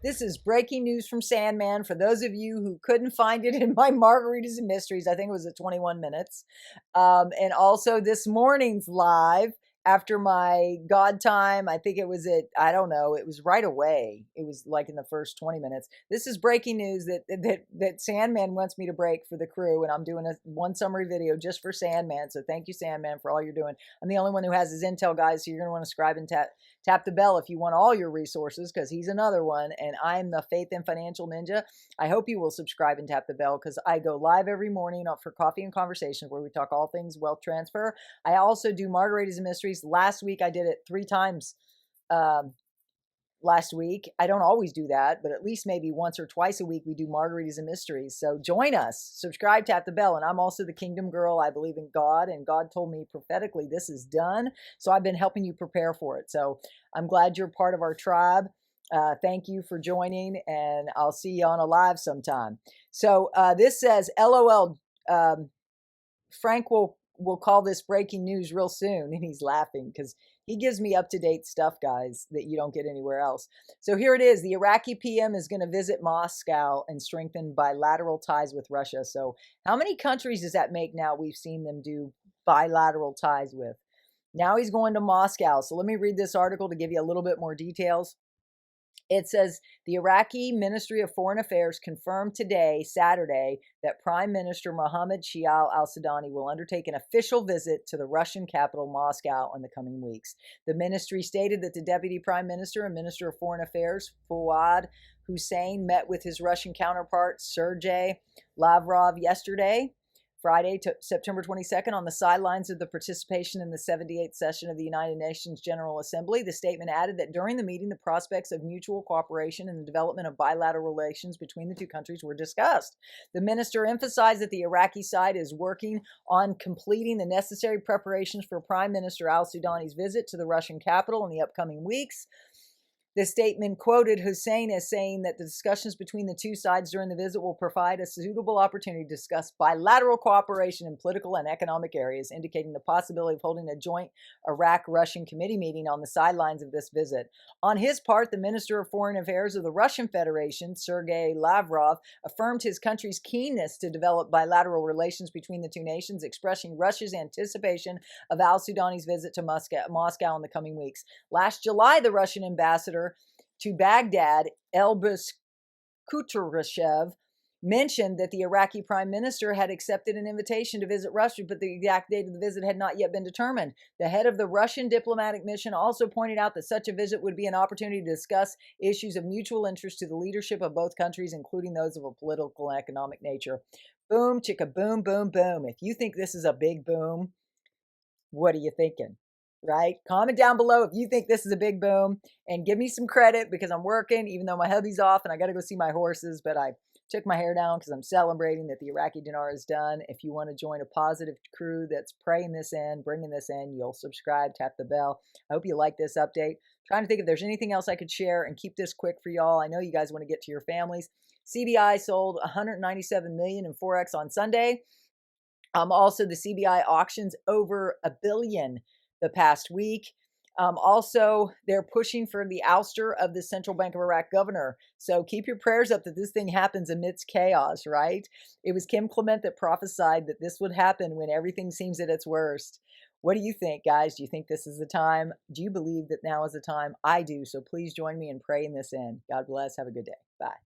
This is breaking news from Sandman. For those of you who couldn't find it in my Margaritas and Mysteries, I think it was at 21 minutes. And also this morning's live after my God time. I think it was I don't know, it was right away. It was like in the first 20 minutes. This is breaking news that Sandman wants me to break for the crew. And I'm doing one summary video just for Sandman. So thank you, Sandman, for all you're doing. I'm the only one who has his intel, guys. So you're going to want to subscribe and tap the bell if you want all your resources, because he's another one. And I'm the Faith and Financial Ninja. I hope you will subscribe and tap the bell, because I go live every morning for Coffee and Conversations, where we talk all things wealth transfer. I also do Margaritas and Mysteries. Last week I did it 3 times. Last week, I don't always do that, but at least maybe once or twice a week we do Margaritas and Mysteries. So join us, subscribe, tap the bell. And I'm also the Kingdom Girl. I believe in God, and God told me prophetically this is done. So I've been helping you prepare for it. So I'm glad you're part of our tribe. Thank you for joining, and I'll see you on a live sometime. So this says, LOL, Frank will call this breaking news real soon. And he's laughing because he gives me up-to-date stuff, guys, that you don't get anywhere else. So here it is. The Iraqi PM is going to visit Moscow and strengthen bilateral ties with Russia. So how many countries does that make now we've seen them do bilateral ties with? Now he's going to Moscow. So let me read this article to give you a little bit more details. It says the Iraqi Ministry of Foreign Affairs confirmed today, Saturday, that Prime Minister Mohammed Shia al-Sudani will undertake an official visit to the Russian capital, Moscow, in the coming weeks. The ministry stated that the Deputy Prime Minister and Minister of Foreign Affairs, Fuad Hussein, met with his Russian counterpart, Sergei Lavrov, yesterday, Friday, September 22nd, on the sidelines of the participation in the 78th session of the United Nations General Assembly. The statement added that during the meeting, the prospects of mutual cooperation and the development of bilateral relations between the two countries were discussed. The minister emphasized that the Iraqi side is working on completing the necessary preparations for Prime Minister al-Sudani's visit to the Russian capital in the upcoming weeks. The statement quoted Hussein as saying that the discussions between the two sides during the visit will provide a suitable opportunity to discuss bilateral cooperation in political and economic areas, indicating the possibility of holding a joint Iraq-Russian committee meeting on the sidelines of this visit. On his part, the Minister of Foreign Affairs of the Russian Federation, Sergei Lavrov, affirmed his country's keenness to develop bilateral relations between the two nations, expressing Russia's anticipation of al-Sudani's visit to Moscow in the coming weeks. Last July, the Russian ambassador to Baghdad, Elbrus Kuturashev, mentioned that the Iraqi prime minister had accepted an invitation to visit Russia, but the exact date of the visit had not yet been determined. The head of the Russian diplomatic mission also pointed out that such a visit would be an opportunity to discuss issues of mutual interest to the leadership of both countries, including those of a political and economic nature. Boom, chicka, boom, boom, boom. If you think this is a big boom, what are you thinking? Right? Comment down below if you think this is a big boom, and give me some credit, because I'm working, even though my hubby's off and I got to go see my horses, but I took my hair down because I'm celebrating that the Iraqi dinar is done. If you want to join a positive crew that's praying this in, bringing this in, you'll subscribe, tap the bell. I hope you like this update. Trying to think if there's anything else I could share and keep this quick for y'all. I know you guys want to get to your families. CBI sold 197 million in Forex on Sunday. Also, the CBI auctions over $1 billion the past week. Also, they're pushing for the ouster of the Central Bank of Iraq governor. So keep your prayers up that this thing happens amidst chaos, right? It was Kim Clement that prophesied that this would happen when everything seems at its worst. What do you think, guys? Do you think this is the time? Do you believe that now is the time? I do. So please join me in praying this in. God bless. Have a good day. Bye.